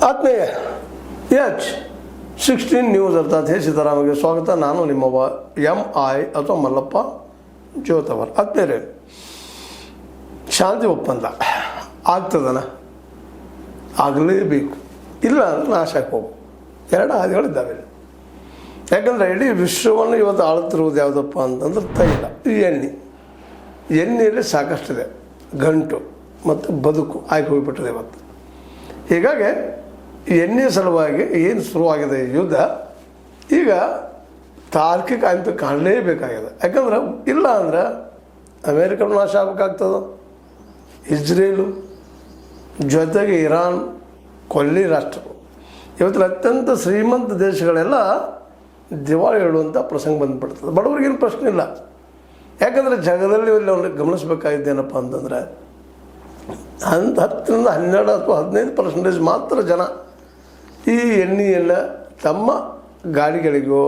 ಆತ್ಮೀಯ H16 news ಅರ್ಥಾತ್ ಹೇ ಸೀತಾರಾಮಗೆ ಸ್ವಾಗತ. ನಾನು ನಿಮ್ಮವ MI ಅಥವಾ ಮಲ್ಲಪ್ಪ ಜ್ಯೋತವರ್. ಆತ್ಮೀಯರೇ, ಶಾಂತಿ ಒಪ್ಪಂದ ಆಗ್ತದನ? ಆಗಲೇಬೇಕು, ಇಲ್ಲ ಅಂದ್ರೆ ನಾಶಕ್ಕೆ ಹೋಗು. ಎರಡು ಹಾದಿಗಳಿದ್ದಾವೆ. ಯಾಕಂದರೆ ಇಡೀ ವಿಶ್ವವನ್ನು ಇವತ್ತು ಆಳುತ್ತಿರುವುದು ಯಾವುದಪ್ಪ ಅಂತಂದ್ರೆ ತೈಲ, ಈ ಎಣ್ಣೆಯಲ್ಲಿ ಸಾಕಷ್ಟಿದೆ. ಗಂಟು ಮತ್ತು ಬದುಕು ಆಗಿ ಹೋಗಿಬಿಟ್ಟಿದೆ ಇವತ್ತು. ಹೀಗಾಗಿ ಎಣ್ಣೆ ಸಲುವಾಗಿ ಏನು ಶುರುವಾಗಿದೆ ಯುದ್ಧ, ಈಗ ತಾರ್ಕಿಕ ಅಂತ ಕಾಣಲೇಬೇಕಾಗಿದೆ. ಯಾಕಂದ್ರೆ ಇಲ್ಲ ಅಂದ್ರೆ ಅಮೇರಿಕನು ನಾಶ ಆಗಬೇಕಾಗ್ತದೆ, ಇಸ್ರೇಲು ಜೊತೆಗೆ ಇರಾನ್ ಕೊಲ್ಲಿ ರಾಷ್ಟ್ರಗಳು. ಇವತ್ತು ಅತ್ಯಂತ ಶ್ರೀಮಂತ ದೇಶಗಳೆಲ್ಲ ದಿವಾಳಿ ಹೇಳುವಂಥ ಪ್ರಸಂಗ ಬಂದುಬಿಡ್ತದೆ. ಬಡವರಿಗೇನು ಪ್ರಶ್ನೆ ಇಲ್ಲ. ಯಾಕಂದರೆ ಜಗದಲ್ಲಿ ಇಲ್ಲಿ ಅವ್ರಿಗೆ ಗಮನಿಸಬೇಕಾಗಿದ್ದೇನಪ್ಪ ಅಂತಂದರೆ 10 ರಿಂದ 12 ಅಥವಾ 15% ಮಾತ್ರ ಜನ ಈ ಎಣ್ಣೆಯನ್ನು ತಮ್ಮ ಗಾಡಿಗಳಿಗೋ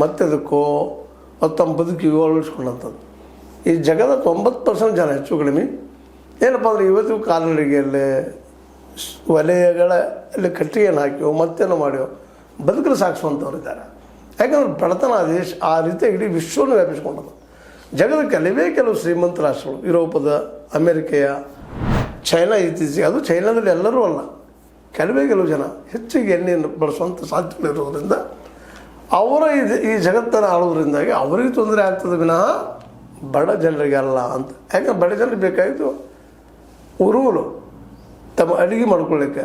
ಮತ್ತದಕ್ಕೋ ಮತ್ತು ತಮ್ಮ ಬದುಕಿಗೋ ಅಳವಡಿಸ್ಕೊಂಡಂಥದ್ದು. ಈ ಜಗದ 90% ಜನ ಹೆಚ್ಚು ಕಡಿಮೆ ಏನಪ್ಪ ಅಂದರೆ ಇವತ್ತು ಕಾಲ್ನಡಿಗೆಯಲ್ಲೇ ವಲಯಗಳಲ್ಲಿ ಕಟ್ಟಿಗೆಯನ್ನು ಹಾಕಿಯೋ ಮತ್ತೇನೋ ಮಾಡಿಯೋ ಬದುಕಲು ಸಾಗಿಸುವಂಥವ್ರು ಇದ್ದಾರೆ. ಯಾಕಂದ್ರೆ ಬಡತನ ದೇಶ ಆ ರೀತಿ ಇಡೀ ವಿಶ್ವವನ್ನು ವ್ಯಾಪಿಸ್ಕೊಂಡದ್ದು. ಜಗದ ಕೆಲವು ಶ್ರೀಮಂತ ರಾಷ್ಟ್ರಗಳು, ಯುರೋಪದ, ಅಮೇರಿಕೆಯ, ಚೈನಾ, ಇತ್ತೀಚೆಗೆ ಅದು ಚೈನಾದಲ್ಲಿ ಎಲ್ಲರೂ ಅಲ್ಲ, ಕೆಲವು ಜನ ಹೆಚ್ಚಿಗೆ ಎಣ್ಣೆಯನ್ನು ಬಳಸುವಂಥ ಸಾಧ್ಯತೆಗಳಿರೋದ್ರಿಂದ ಅವರ ಈ ಜಗತ್ತನ್ನು ಆಳೋದ್ರಿಂದಾಗಿ ಅವರಿಗೆ ತೊಂದರೆ ಆಗ್ತದೆ ವಿನಃ ಬಡ ಜನರಿಗೆ ಅಲ್ಲ ಅಂತ. ಯಾಕಂದ್ರೆ ಬಡ ಜನರಿಗೆ ಬೇಕಾಯಿತು ಉರುವಲು ತಮ್ಮ ಅಡುಗೆ ಮಾಡ್ಕೊಳ್ಳಿಕ್ಕೆ,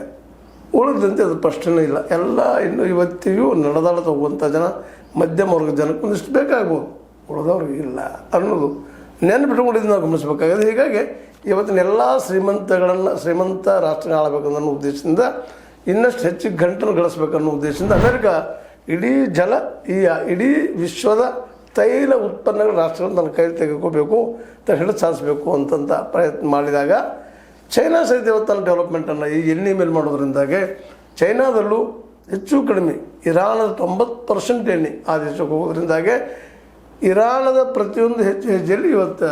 ಉಳಿದಂತೆ ಅದು ಪ್ರಶ್ನೆ ಇಲ್ಲ. ಎಲ್ಲ ಇನ್ನು ಇವತ್ತಿಗೂ ನಡೆದಾಡ ಹೋಗುವಂಥ ಜನ, ಮಧ್ಯಮ ವರ್ಗದ ಜನಕ್ಕೆ ಒಂದಿಷ್ಟು ಬೇಕಾಗ್ಬೋದು, ಉಳಿದವ್ರಿಗೆ ಇಲ್ಲ ಅನ್ನೋದು ನೆನಪಿಟ್ಕೊಂಡಿದ್ದು ನಾವು ಗಮನಿಸಬೇಕಾಗಿದೆ. ಹೀಗಾಗಿ ಇವತ್ತಿನ ಎಲ್ಲ ಶ್ರೀಮಂತ ರಾಷ್ಟ್ರ ಆಳಬೇಕನ್ನೋ ಉದ್ದೇಶದಿಂದ ಇನ್ನಷ್ಟು ಹೆಚ್ಚಿಗೆ ಗಂಟನ್ನು ಗಳಿಸ್ಬೇಕನ್ನೋ ಉದ್ದೇಶದಿಂದ ಅಮೇರಿಕಾ ಇಡೀ ವಿಶ್ವದ ತೈಲ ಉತ್ಪನ್ನಗಳ ರಾಷ್ಟ್ರಗಳನ್ನು ತನ್ನ ಕೈ ತೆಗೆದುಕೋಬೇಕು, ತನ್ನ ಹಿಡಿದು ಸಾಧಿಸಬೇಕು ಅಂತಂತ ಪ್ರಯತ್ನ ಮಾಡಿದಾಗ ಚೈನಾ ಸಹಿತ ಇವತ್ತು ತನ್ನ ಡೆವಲಪ್ಮೆಂಟನ್ನು ಈ ಎಣ್ಣೆ ಮೇಲೆ ಮಾಡೋದ್ರಿಂದಾಗೆ ಚೈನಾದಲ್ಲೂ ಹೆಚ್ಚು ಕಡಿಮೆ ಇರಾನದ 90% ಎಣ್ಣೆ ಆ ದೇಶಕ್ಕೆ ಹೋಗೋದ್ರಿಂದಾಗೆ ಇರಾನದ ಪ್ರತಿಯೊಂದು ಹೆಜ್ಜೆಯಲ್ಲಿ ಇವತ್ತು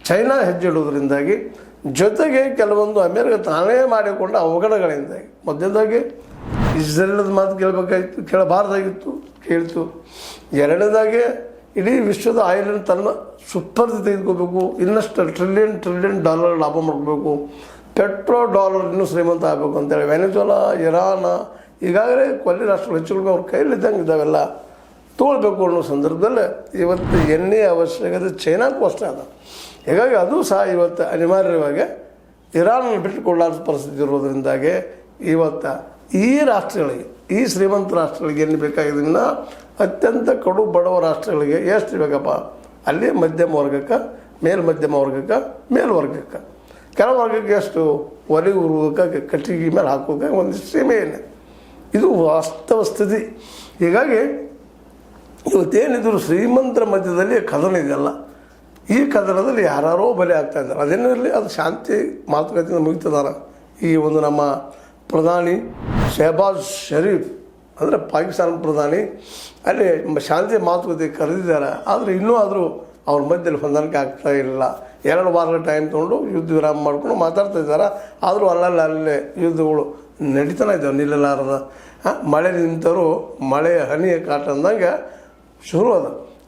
ಚೈನಾ ಹೆಜ್ಜೆ ಇಡೋದ್ರಿಂದಾಗಿ ಜೊತೆಗೆ ಕೆಲವೊಂದು ಅಮೇರಿಕ ತಾನೇ ಮಾಡಿಕೊಂಡ ಅವಘಡಗಳಿಂದಾಗಿ ಮೊದಲನೇದಾಗಿ ಇಸ್ರೇಲದ ಮಾತು ಕೇಳಬಾರ್ದಾಗಿತ್ತು, ಕೇಳ್ತು. ಎರಡನೇದಾಗಿ ಇಡೀ ವಿಶ್ವದ ಆಯಿಲನ್ನು ತನ್ನ ಸುಪ್ಪರ್ದು ತೆಗೆದುಕೋಬೇಕು, ಇನ್ನಷ್ಟು ಟ್ರಿಲಿಯನ್ ಡಾಲರ್ ಲಾಭ ಮಾಡ್ಕೋಬೇಕು, $1 ಇನ್ನೂ ಶ್ರೀಮಂತ ಆಗಬೇಕು ಅಂತೇಳಿ ವೆನೆಜುವೆಲಾ, ಇರಾನ್ ಈಗಾಗಲೇ ಕೊಲ್ಲಿ ರಾಷ್ಟ್ರಗಳು ಹೆಚ್ಚುಗಳು ಅವ್ರ ಕೈಲಿದ್ದಂಗೆ ಇದ್ದಾವೆಲ್ಲ ತೊಗೊಳ್ಬೇಕು ಅನ್ನೋ ಸಂದರ್ಭದಲ್ಲಿ ಇವತ್ತು ಎಣ್ಣೆಯ ಅವಶ್ಯಕತೆ ಚೈನಾಕ್ಕೂ ಅಷ್ಟೇ ಅದ. ಹೀಗಾಗಿ ಅದು ಸಹ ಇವತ್ತು ಅನಿವಾರ್ಯವಾಗಿ ಇರಾನನ್ನು ಬಿಟ್ಟುಕೊಳ್ಳಾದ ಪರಿಸ್ಥಿತಿ ಇರೋದ್ರಿಂದಾಗಿ ಇವತ್ತು ಈ ರಾಷ್ಟ್ರಗಳಿಗೆ, ಈ ಶ್ರೀಮಂತ ರಾಷ್ಟ್ರಗಳಿಗೆ ಎಣ್ಣೆ ಬೇಕಾಗಿದ್ದರಿಂದ ಅತ್ಯಂತ ಕಡು ಬಡವ ರಾಷ್ಟ್ರಗಳಿಗೆ ಎಷ್ಟು ಬೇಕಪ್ಪ ಅಲ್ಲಿ ಮಧ್ಯಮ ವರ್ಗಕ್ಕೆ, ಮೇಲ್ಮಧ್ಯಮ ವರ್ಗಕ್ಕೆ, ಮೇಲ್ವರ್ಗಕ್ಕೆ, ಕೆಳವರ್ಗಕ್ಕೆ ಎಷ್ಟು ಒಲೆ ಉರುವುದಕ್ಕೆ, ಕಟ್ಟಿಗೆ ಮೇಲೆ ಹಾಕೋದಕ್ಕೆ ಒಂದಿಷ್ಟು ಸೀಮೆ ಎಣ್ಣೆ. ಇದು ವಾಸ್ತವ ಸ್ಥಿತಿ. ಹೀಗಾಗಿ ಇವತ್ತೇನಿದ್ರು ಶ್ರೀಮಂತರ ಮಧ್ಯದಲ್ಲಿ ಕದನ ಇದೆಯಲ್ಲ, ಈ ಕದನದಲ್ಲಿ ಯಾರೋ ಬಲಿ ಆಗ್ತಾಯಿದ್ದಾರೆ. ಅದೇನೂ ಇರಲಿ, ಅದು ಶಾಂತಿ ಮಾತುಕತೆಯಿಂದ ಮುಗಿತದಾರ. ಈ ಒಂದು ನಮ್ಮ ಪ್ರಧಾನಿ ಶಹಬಾಜ್ ಶರೀಫ್ ಅಂದರೆ ಪಾಕಿಸ್ತಾನ ಪ್ರಧಾನಿ ಅಲ್ಲಿ ಶಾಂತಿ ಮಾತುಕತೆ ಕರೆದಿದ್ದಾರೆ. ಆದರೆ ಇನ್ನೂ ಆದರೂ ಅವ್ರ ಮಧ್ಯದಲ್ಲಿ ಹೊಂದಾಣಿಕೆ ಆಗ್ತಾ ಇಲ್ಲ. 2 ವಾರಗಳ ಟೈಮ್ ತೊಗೊಂಡು ಯುದ್ಧ ವಿರಾಮ ಮಾಡ್ಕೊಂಡು ಮಾತಾಡ್ತಾ ಇದ್ದಾರೆ. ಆದರೂ ಅಲ್ಲೇ ಯುದ್ಧಗಳು ನಡೀತಾನೆ ಇದ್ದಾವೆ ನಿಲ್ಲಲಾರದ. ಮಳೆ ನಿಂತರೂ ಮಳೆಯ ಹನಿಯ ಕಾಟ ಅಂದಂಗೆ ಶುರು ಅದ.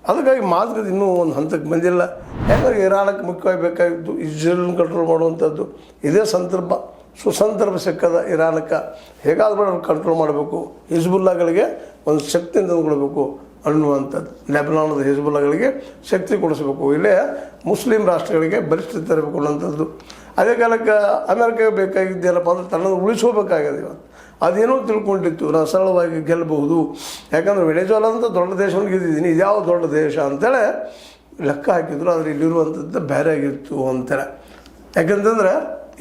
ಅದಕ್ಕಾಗಿ ಮಾತುಕತೆ ಇನ್ನೂ ಒಂದು ಹಂತಕ್ಕೆ ಬಂದಿಲ್ಲ. ಯಾಕಂದರೆ ಇರಾನಕ್ಕೆ ಮುಖ್ಯವಾಗಿ ಬೇಕಾಗಿದ್ದು ಇಸ್ರೇಲನ್ನು ಕಂಟ್ರೋಲ್ ಮಾಡುವಂಥದ್ದು. ಇದೇ ಸುಸಂದರ್ಭ ಸಿಕ್ಕದ ಇರಾನಕ್ಕೆ ಹೇಗಾದ್ರೂ ಅವ್ರು ಕಂಟ್ರೋಲ್ ಮಾಡಬೇಕು, ಹಿಜ್ಬುಲ್ಲಾಗಳಿಗೆ ಒಂದು ಶಕ್ತಿಯನ್ನು ತಂದುಕೊಡ್ಬೇಕು ಅನ್ನುವಂಥದ್ದು. ಲೆಬನಾನದ ಹಿಜ್ಬುಲ್ಲಾಗಳಿಗೆ ಶಕ್ತಿ ಕೊಡಿಸ್ಬೇಕು, ಇಲ್ಲೇ ಮುಸ್ಲಿಂ ರಾಷ್ಟ್ರಗಳಿಗೆ ಬಲಿಷ್ಠತೆ ತರಬೇಕು ಅನ್ನೋಂಥದ್ದು. ಅದೇ ಕಾಲಕ್ಕೆ ಅಮೇರಿಕಾಗೆ ಬೇಕಾಗಿದ್ದೇನಪ್ಪ ಅಂದರೆ ತನ್ನನ್ನು ಉಳಿಸ್ಕೋಬೇಕಾಗಿದೆ. ಇವತ್ತು ಅದೇನೋ ತಿಳ್ಕೊಂಡಿತ್ತು, ನಾನು ಸರಳವಾಗಿ ಗೆಲ್ಲಬಹುದು. ಯಾಕಂದರೆ ವೆನೆಜುವೆಲಾ ಅಂತ ದೊಡ್ಡ ದೇಶವನ್ನು ಗೆದ್ದಿದ್ದೀನಿ, ಇದ್ಯಾವ ದೊಡ್ಡ ದೇಶ ಅಂತೇಳಿ ಲೆಕ್ಕ ಹಾಕಿದ್ರು. ಆದರೆ ಇಲ್ಲಿರುವಂಥದ್ದು ಬೇರೆ ಆಗಿತ್ತು ಅಂತೇಳಿ. ಯಾಕಂತಂದ್ರೆ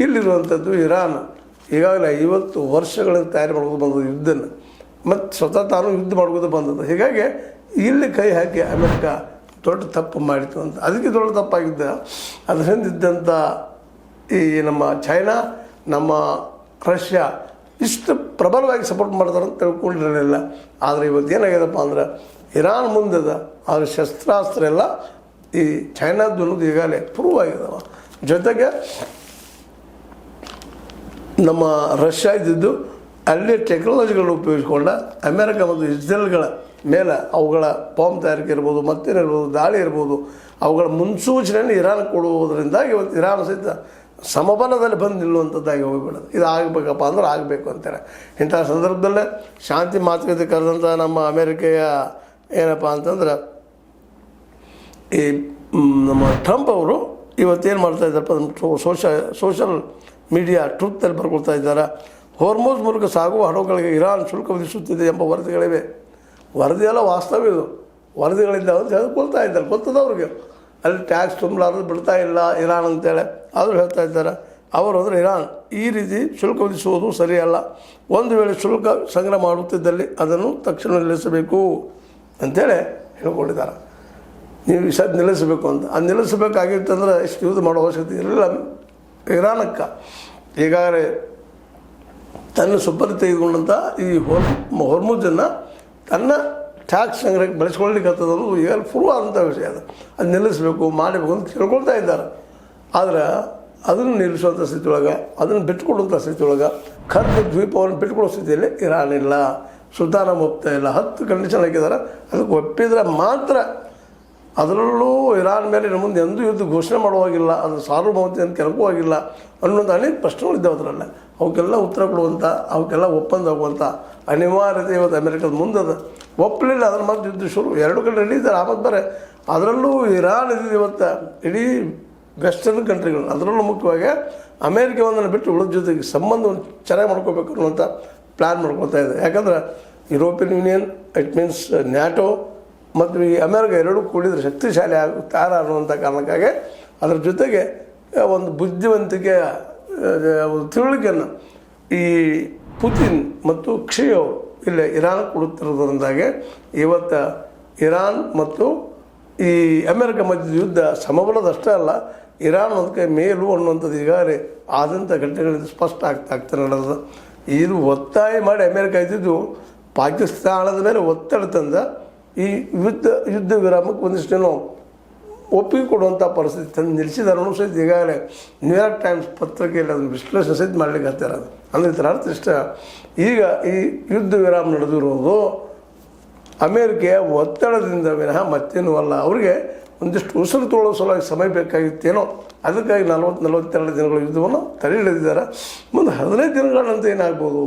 ಇಲ್ಲಿರುವಂಥದ್ದು ಇರಾನ್ ಈಗಾಗಲೇ 50 ವರ್ಷಗಳಿಂದ ತಯಾರಿ ಮಾಡ್ಕೊಂಡು ಬಂದದ್ದು ಯುದ್ಧನ, ಮತ್ತು ಸ್ವತಃ ತಾನು ಯುದ್ಧ ಮಾಡ್ಕೋದು ಬಂದದ್ದು. ಹೀಗಾಗಿ ಇಲ್ಲಿ ಕೈ ಹಾಕಿ ಅಮೇರಿಕ ದೊಡ್ಡ ತಪ್ಪು ಮಾಡಿತು ಅಂತ. ಅದಕ್ಕೆ ದೊಡ್ಡ ತಪ್ಪಾಗಿದ್ದ ಅದ್ರ ಹಿಂದಿದ್ದಂಥ ಈ ನಮ್ಮ ಚೈನಾ, ನಮ್ಮ ರಷ್ಯಾ ಇಷ್ಟು ಪ್ರಬಲವಾಗಿ ಸಪೋರ್ಟ್ ಮಾಡ್ತಾರೆ ಅಂತ ತಿಳ್ಕೊಂಡಿರಲಿಲ್ಲ. ಆದರೆ ಇವತ್ತು ಏನಾಗ್ಯದಪ್ಪ ಅಂದ್ರೆ ಇರಾನ್ ಮುಂದದ ಅವ್ರ ಶಸ್ತ್ರಾಸ್ತ್ರ ಎಲ್ಲ ಈ ಚೈನಾದ್ದು ಅನ್ನೋದು ಈಗಾಗಲೇ ಪ್ರೂವ್ ಆಗಿದಾವ. ಜೊತೆಗೆ ನಮ್ಮ ರಷ್ಯಾ ಇದ್ದಿದ್ದು ಅಲ್ಲಿ ಟೆಕ್ನಾಲಜಿಗಳನ್ನ ಉಪಯೋಗಿಸಿಕೊಂಡ ಅಮೆರಿಕ ಮತ್ತು ಇಸ್ರೇಲ್ಗಳ ಮೇಲೆ ಅವುಗಳ ಬಾಂಬ್ ತಯಾರಿಕೆ ಇರ್ಬೋದು, ಮತ್ತೇನಿರ್ಬೋದು, ದಾಳಿ ಇರ್ಬೋದು, ಅವುಗಳ ಮುನ್ಸೂಚನೆಯನ್ನು ಇರಾನ್ ಕೊಡುವುದರಿಂದಾಗಿ ಇವತ್ತು ಇರಾನ್ ಸಹಿತ ಸಮಬಲದಲ್ಲಿ ಬಂದು ನಿಲ್ಲುವಂಥದ್ದಾಗಿ ಹೋಗಿಬಿಡೋದು. ಇದು ಆಗಬೇಕಪ್ಪ ಅಂದ್ರೆ ಆಗಬೇಕು ಅಂತೇಳಿ ಇಂಥ ಸಂದರ್ಭದಲ್ಲೇ ಶಾಂತಿ ಮಾತುಕತೆ ಕರೆದಂಥ ನಮ್ಮ ಅಮೇರಿಕೆಯ ಏನಪ್ಪ ಅಂತಂದ್ರೆ ಈ ನಮ್ಮ ಟ್ರಂಪ್ ಅವರು ಇವತ್ತೇನು ಮಾಡ್ತಾ ಇದ್ದಾರಪ್ಪ, ಸೋಷಲ್ ಮೀಡಿಯಾ ಟ್ರೂತಲ್ಲಿ ಬರ್ಕೊಳ್ತಾ ಇದ್ದಾರೆ. ಹೋರ್ಮೋಸ್ ಮೂಲಕ ಸಾಗುವ ಹಡಗುಗಳಿಗೆ ಇರಾನ್ ಶುಲ್ಕ ವಿಧಿಸುತ್ತಿದೆ ಎಂಬ ವರದಿಗಳಿವೆ. ವರದಿಯೆಲ್ಲ ವಾಸ್ತವ, ಇದು ವರದಿಗಳಿಂದ ಅಂತ ಹೇಳ್ಕೊಳ್ತಾ ಇದ್ದಾರೆ. ಗೊತ್ತದ ಅವ್ರಿಗೆ ಅಲ್ಲಿ ಟ್ಯಾಕ್ಸ್ ತುಂಬಲಾರದು ಬಿಡ್ತಾ ಇಲ್ಲ ಇರಾನ್ ಅಂತೇಳಿ ಆದರೂ ಹೇಳ್ತಾ ಇದ್ದಾರೆ. ಅವರು ಅಂದರೆ ಇರಾನ್ ಈ ರೀತಿ ಶುಲ್ಕ ವಿಧಿಸುವುದು ಸರಿಯಲ್ಲ, ಒಂದು ವೇಳೆ ಶುಲ್ಕ ಸಂಗ್ರಹ ಮಾಡುತ್ತಿದ್ದಲ್ಲಿ ಅದನ್ನು ತಕ್ಷಣ ನಿಲ್ಲಿಸಬೇಕು ಅಂತೇಳಿ ಹೇಳ್ಕೊಂಡಿದ್ದಾರೆ. ನೀವು ಈ ಸದ್ ನಿಲ್ಲಿಸಬೇಕು ಅಂತ, ಅದು ನಿಲ್ಲಿಸಬೇಕಾಗಿತ್ತಂದ್ರೆ ಇಷ್ಟು ಯೂಸ್ ಮಾಡೋ ಅವಶ್ಯಕತೆ ಇರಲಿಲ್ಲ. ಇರಾನಕ್ಕೆ ಈಗಾಗಲೇ ತನ್ನ ಸುಪರಿ ತೆಗೆದುಕೊಂಡಂಥ ಈ ಹೊರ್ಮುಜನ್ನು ತನ್ನ ಟ್ಯಾಕ್ಸ್ ಸಂಗ್ರಹಕ್ಕೆ ಬಳಸ್ಕೊಳ್ಳಿಕ್ಕೆ ಅನ್ನೋದು ಈಗ ಫುಲ್ ಆದಂಥ ವಿಷಯ. ಅದು ನಿಲ್ಲಿಸಬೇಕು ಮಾಡಬೇಕು ಅಂತ ಕೇಳ್ಕೊಳ್ತಾ ಇದ್ದಾರೆ. ಆದರೆ ಅದನ್ನು ನಿಲ್ಲಿಸುವಂಥ ಸ್ಥಿತಿ ಒಳಗೆ, ಅದನ್ನು ಬಿಟ್ಟುಕೊಡುವಂಥ ಸ್ಥಿತಿ ಒಳಗೆ, ಖರ್ಚು ದ್ವೀಪವನ್ನು ಬಿಟ್ಟುಕೊಡೋ ಸ್ಥಿತಿಯಲ್ಲಿ ಇರಾನ್ ಇಲ್ಲ, ಸುಲ್ತಾನ ಒಪ್ತಾ ಇಲ್ಲ. 10 ಕಂಡೀಷನ್ ಹಾಕಿದ್ದಾರೆ. ಅದಕ್ಕೆ ಒಪ್ಪಿದರೆ ಮಾತ್ರ, ಅದರಲ್ಲೂ ಇರಾನ್ ಮೇಲೆ ಇನ್ನು ಮುಂದೆ ಎಂದೂ ಯುದ್ಧ ಘೋಷಣೆ ಮಾಡುವಾಗಿಲ್ಲ, ಅದು ಸಾರ್ವಭೌಮತೆಯನ್ನು ಕೆಳಕುವಾಗಿಲ್ಲ ಅನ್ನುವಂಥ ಅನೇಕ ಪ್ರಶ್ನೆಗಳಿದ್ದಾವೆ. ಅದರಲ್ಲೇ ಅವಕ್ಕೆಲ್ಲ ಉತ್ತರ ಕೊಡುವಂಥ, ಅವಕ್ಕೆಲ್ಲ ಒಪ್ಪಂದ ಆಗುವಂಥ ಅನಿವಾರ್ಯತೆ ಇವತ್ತು ಅಮೆರಿಕದ ಮುಂದದ. ಒಪ್ಪಲಿಲ್ಲ ಅದ್ರ ಮತ್ತೆ ಯುದ್ಧ ಶುರು. 2 ಕಡೆ ನಡೀತಾರೆ. ಆಮೇಲೆ ಬರೀ ಅದರಲ್ಲೂ ಇರಾನ್ ಇದ್ದಿದ್ದು ಇವತ್ತು ಇಡೀ ವೆಸ್ಟರ್ನ್ ಕಂಟ್ರಿಗಳು, ಅದರಲ್ಲೂ ಮುಖ್ಯವಾಗಿ ಅಮೇರಿಕವನ್ನು ಬಿಟ್ಟು ಉಳಿದ ಜೊತೆಗೆ ಸಂಬಂಧವನ್ನು ಚೆನ್ನಾಗಿ ಮಾಡ್ಕೋಬೇಕು ಅನ್ನುವಂಥ ಪ್ಲ್ಯಾನ್ ಮಾಡ್ಕೊಳ್ತಾ ಇದೆ. ಯಾಕಂದ್ರೆ European union, it means NATO ಮತ್ತು ಈ ಅಮೇರಿಕ ಎರಡೂ ಕೂಡಿದರೆ ಶಕ್ತಿಶಾಲಿ ಆಗ್ತಾರೆ ಅನ್ನುವಂಥ ಕಾರಣಕ್ಕಾಗಿ ಅದರ ಜೊತೆಗೆ ಒಂದು ಬುದ್ಧಿವಂತಿಕೆ ತಿಳುವಳಿಕೆಯನ್ನು ಈ ಪುತಿನ್ ಮತ್ತು ಕ್ಷಿ ಅವರು ಇಲ್ಲಿ ಇರಾನ್ ಕೊಡುತ್ತಿರೋದ್ರಿಂದಾಗಿ ಇವತ್ತು ಇರಾನ್ ಮತ್ತು ಈ ಅಮೆರಿಕ ಮಧ್ಯದ ಯುದ್ಧ ಸಮಬಲದಷ್ಟೇ ಅಲ್ಲ, ಇರಾನ್ ಒಂದು ಕೈ ಮೇಲು ಅನ್ನುವಂಥದ್ದು ಈಗಾಗಲೇ ಆದಂಥ ಘಟನೆಗಳಿಂದ ಸ್ಪಷ್ಟ ಆಗ್ತಾ ನಡೆದ. ಇದು ಒತ್ತಾಯ ಮಾಡಿ ಅಮೆರಿಕ ಇದ್ದಿದ್ದು ಪಾಕಿಸ್ತಾನದ ಮೇಲೆ ಒತ್ತಡ ತಂದ ಈ ಯುದ್ಧ ವಿರಾಮಕ್ಕೆ ಒಂದಿಷ್ಟೇನೋ ಒಪ್ಪಿಗೆ ಕೊಡುವಂಥ ಪರಿಸ್ಥಿತಿ ತಂದು ನಿಲ್ಲಿಸಿದಾರೂ ಸಹಿತ ಈಗಾಗಲೇ ನ್ಯೂಯಾರ್ಕ್ ಟೈಮ್ಸ್ ಪತ್ರಿಕೆಯಲ್ಲಿ ಅದನ್ನು ವಿಶ್ಲೇಷಣೆ ಸಹಿತ ಮಾಡಲಿಕ್ಕೆ ಹತ್ತಿರೋದು. ಅಂದರೆ ಇದರ ಅರ್ಥ ಇಷ್ಟ, ಈಗ ಈ ಯುದ್ಧ ವಿರಾಮ ನಡೆದಿರೋದು ಅಮೇರಿಕೆಯ ಒತ್ತಡದಿಂದ ವಿನಃ ಮತ್ತೇನೂ ಅಲ್ಲ. ಅವರಿಗೆ ಒಂದಿಷ್ಟು ಉಸಿರು ತೊಗೊಳ್ಳೋ ಸಲುವಾಗಿ ಸಮಯ ಬೇಕಾಗಿತ್ತೇನೋ, ಅದಕ್ಕಾಗಿ 40-42 ದಿನಗಳ ಯುದ್ಧವನ್ನು ತಡೆ ಹಿಡಿದಿದ್ದಾರೆ. ಮುಂದೆ 15 ದಿನಗಳಂತ ಏನಾಗ್ಬೋದು,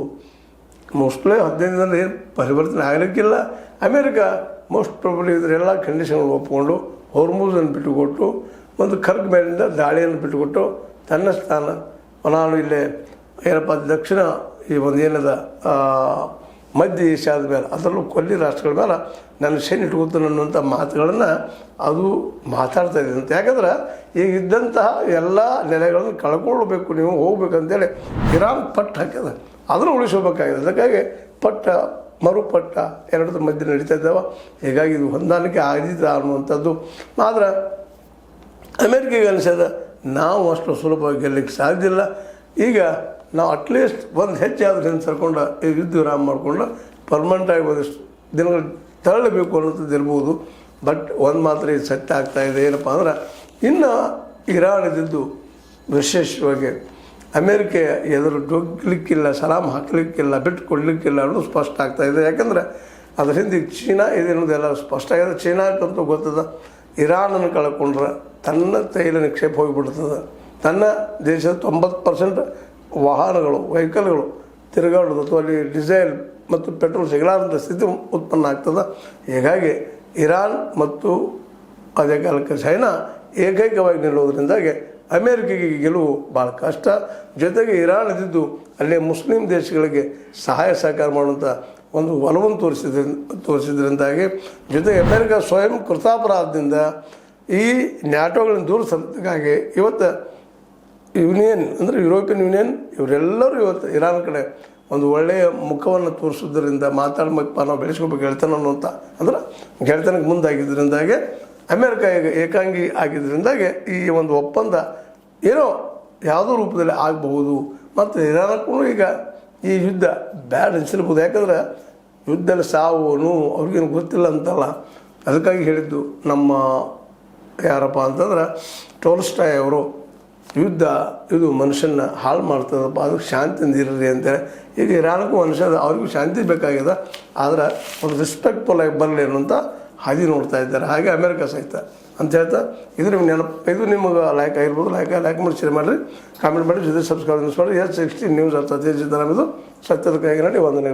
ಮೋಸ್ಟ್ಲಿ 15 ದಿನದಲ್ಲಿ ಏನು ಪರಿವರ್ತನೆ ಆಗಲಿಕ್ಕಿಲ್ಲ. ಅಮೇರಿಕ ಮೋಸ್ಟ್ ಪ್ರಾಬಬ್ಲಿ ಇದರೆಲ್ಲ ಕಂಡೀಷನ್ಗಳು ಒಪ್ಪಿಕೊಂಡು ಹೊರ್ಮುಜನ್ನು ಬಿಟ್ಟುಕೊಟ್ಟು ಒಂದು ಖರ್ಗ್ ಮೇಲಿಂದ ದಾಳಿಯನ್ನು ಬಿಟ್ಟುಕೊಟ್ಟು ತನ್ನ ಸ್ಥಾನ, ನಾನು ಇಲ್ಲೇ ಏನಪ್ಪ ದಕ್ಷಿಣ ಈ ಒಂದು ಏನದ ಮಧ್ಯ ಏಷ್ಯಾದ ಮೇಲೆ, ಅದರಲ್ಲೂ ಕೊಲ್ಲಿ ರಾಷ್ಟ್ರಗಳ ಮೇಲೆ ನನ್ನ ಸೈನ್ಯ ಇಟ್ಕೊತಾನೆ ಅನ್ನುವಂಥ ಮಾತುಗಳನ್ನು ಅದು ಮಾತಾಡ್ತಾ ಇದೆ ಅಂತ. ಯಾಕಂದ್ರೆ ಈಗ ಇದ್ದಂತಹ ಎಲ್ಲ ನೆಲೆಗಳನ್ನು ಕಳ್ಕೊಳ್ಬೇಕು, ನೀವು ಹೋಗ್ಬೇಕಂತೇಳಿ ಇರಾನ್ ಪಟ್ಟು ಹಾಕ್ಯದ, ಅದನ್ನು ಉಳಿಸ್ಕೋಬೇಕಾಗಿದೆ. ಅದಕ್ಕಾಗಿ ಮರುಪಟ್ಟ ಎರಡರ ಮಧ್ಯೆ ನಡೀತಾ ಇದ್ದಾವೆ. ಹೀಗಾಗಿ ಇದು ಹೊಂದಾಣಿಕೆ ಆಗಿದೆ ಅನ್ನುವಂಥದ್ದು. ಆದ್ರೆ ಅಮೇರಿಕೆಗೆ ಅನಿಸದ ನಾವು ಅಷ್ಟು ಸುಲಭವಾಗಿ ಗೆಲ್ಲಕ್ಕೆ ಸಾಧ್ಯ ಇಲ್ಲ. ಈಗ ನಾವು ಅಟ್ಲೀಸ್ಟ್ ಒಂದು ಹೆಚ್ಚಾದರೂ ಹಿಂದೆ ಸರ್ಕೊಂಡು ಈ ಯುದ್ಧ ವಿರಾಮ ಮಾಡಿಕೊಂಡು ಪರ್ಮನೆಂಟಾಗಿ ಒಂದಿಷ್ಟು ದಿನಗಳು ತಳ್ಳಬೇಕು ಅನ್ನೋಂಥದ್ದು ಇರ್ಬೋದು. ಬಟ್ ಒಂದು ಮಾತ್ರ ಇದು ಸತ್ಯ ಆಗ್ತಾಯಿದೆ, ಏನಪ್ಪ ಅಂದ್ರೆ ಇನ್ನು ಇರಾನ್ ಇದ್ದಿದ್ದು ವಿಶೇಷವಾಗಿ ಅಮೇರಿಕೆ ಎದುರು ಡೊಗ್ಲಿಕ್ಕಿಲ್ಲ, ಸಲಾಮ್ ಹಾಕಲಿಕ್ಕಿಲ್ಲ, ಬಿಟ್ಟು ಕೊಡಲಿಕ್ಕಿಲ್ಲ ಅನ್ನೋದು ಸ್ಪಷ್ಟ ಆಗ್ತಾಯಿದೆ. ಯಾಕಂದರೆ ಅದ್ರ ಹಿಂದೆ ಚೀನಾ ಇದೆ ಅನ್ನೋದೆಲ್ಲ ಸ್ಪಷ್ಟ ಆಗಿದೆ. ಚೀನಾಕ್ಕಂತೂ ಗೊತ್ತದ, ಇರಾನನ್ನು ಕಳ್ಕೊಂಡ್ರೆ ತನ್ನ ತೈಲ ನಿಕ್ಷೇಪ ಹೋಗಿಬಿಡ್ತದೆ. ತನ್ನ ದೇಶದ 90% ವಾಹನಗಳು, ವೆಹಿಕಲ್ಗಳು ತಿರುಗಾಡೋದು ಅಥವಾ ಅಲ್ಲಿ ಡೀಸೆಲ್ ಮತ್ತು ಪೆಟ್ರೋಲ್ ಸಿಗಲಾರದ ಸ್ಥಿತಿ ಉತ್ಪನ್ನ ಆಗ್ತದೆ. ಹೀಗಾಗಿ ಇರಾನ್ ಮತ್ತು ಅದೇ ಕಾಲಕ್ಕೆ ಚೈನಾ ಏಕೈಕವಾಗಿ ನಿಲ್ಲೋದ್ರಿಂದಾಗಿ ಅಮೇರಿಕೆಗೆ ಗೆಲುವು ಭಾಳ ಕಷ್ಟ. ಜೊತೆಗೆ ಇರಾನ್ ಇದ್ದಿದ್ದು ಅಲ್ಲೇ ಮುಸ್ಲಿಂ ದೇಶಗಳಿಗೆ ಸಹಾಯ ಸಹಕಾರ ಮಾಡುವಂಥ ಒಂದು ಒಲವನ್ನು ತೋರಿಸಿದ್ರಿಂದಾಗಿ, ಜೊತೆಗೆ ಅಮೇರಿಕ ಸ್ವಯಂ ಕೃತಾಪರಾಧದಿಂದ ಈ ನ್ಯಾಟೋಗಳನ್ನು ದೂರ ಸರಿದಕ್ಕಾಗಿ ಇವತ್ತು ಯೂನಿಯನ್ ಅಂದರೆ ಯುರೋಪಿಯನ್ ಯೂನಿಯನ್ ಇವರೆಲ್ಲರೂ ಇವತ್ತು ಇರಾನ್ ಕಡೆ ಒಂದು ಒಳ್ಳೆಯ ಮುಖವನ್ನು ತೋರಿಸೋದ್ರಿಂದ ಮಾತಾಡ್ಬೇಕಪ್ಪ, ನಾವು ಬೆಳೆಸ್ಕೋಬೇಕು ಗೆಳೆತನ ಅನ್ನುವಂಥ, ಅಂದ್ರೆ ಗೆಳೆತನಕ್ಕೆ ಮುಂದಾಗಿದ್ದರಿಂದಾಗೆ ಅಮೇರಿಕ ಈಗ ಏಕಾಂಗಿ ಆಗಿದ್ದರಿಂದಾಗೆ ಈ ಒಂದು ಒಪ್ಪಂದ ಏನೋ ಯಾವುದೋ ರೂಪದಲ್ಲಿ ಆಗಬಹುದು. ಮತ್ತು ಇರಾನಕ್ಕೂ ಈಗ ಈ ಯುದ್ಧ ಬ್ಯಾಡ್ ಅನಿಸಿರ್ಬೋದು. ಯಾಕಂದ್ರೆ ಯುದ್ಧದಲ್ಲಿ ಸಾವು ನೋವು ಅವ್ರಿಗೇನು ಗೊತ್ತಿಲ್ಲ ಅಂತಲ್ಲ. ಅದಕ್ಕಾಗಿ ಹೇಳಿದ್ದು ನಮ್ಮ ಯಾರಪ್ಪ ಅಂತಂದ್ರೆ ಟೋಲ್ಸ್ಟಾಯ್ ಅವರು ಯುದ್ಧ ಇದು ಮನುಷ್ಯನ ಹಾಳು ಮಾಡ್ತದಪ್ಪ, ಅದಕ್ಕೆ ಶಾಂತಿಯಿಂದ ಇರ್ರಿ ಅಂತೇಳಿ. ಈಗ ಇರಾನಕ್ಕೂ ಮನುಷ್ಯ ಅವ್ರಿಗೂ ಶಾಂತಿ ಬೇಕಾಗ್ಯದ, ಆದ್ರೆ ಒಂದು ರೆಸ್ಪೆಕ್ಟ್ಫುಲ್ ಆಗಿ ಬರಲಿ ಅನ್ನೋಂಥ ಹಾದಿ ನೋಡ್ತಾ ಇದ್ದಾರೆ. ಹಾಗೆ ಅಮೇರಿಕ ಸಹಿತ ಅಂತ ಹೇಳ್ತಾ ಇದು ನಿಮ್ಗೆ ಇದು ನಿಮಗೆ ಲೈಕ್ ಆಗಿರ್ಬೋದು. ಲೈಕ್ ಮಾಡಿ ಶೇರ್ ಮಾಡಿರಿ, ಕಾಮೆಂಟ್ ಮಾಡಿ, ಜೊತೆ ಸಬ್ಸ್ಕ್ರೈಬ್ ಮಾಡಿ. S16 ನ್ಯೂಸ್ ಅರ್ಥ ಇದು ಸತ್ಯದ ಕೈಗೆ ನಡಿ ವಂದನೆಗಳು.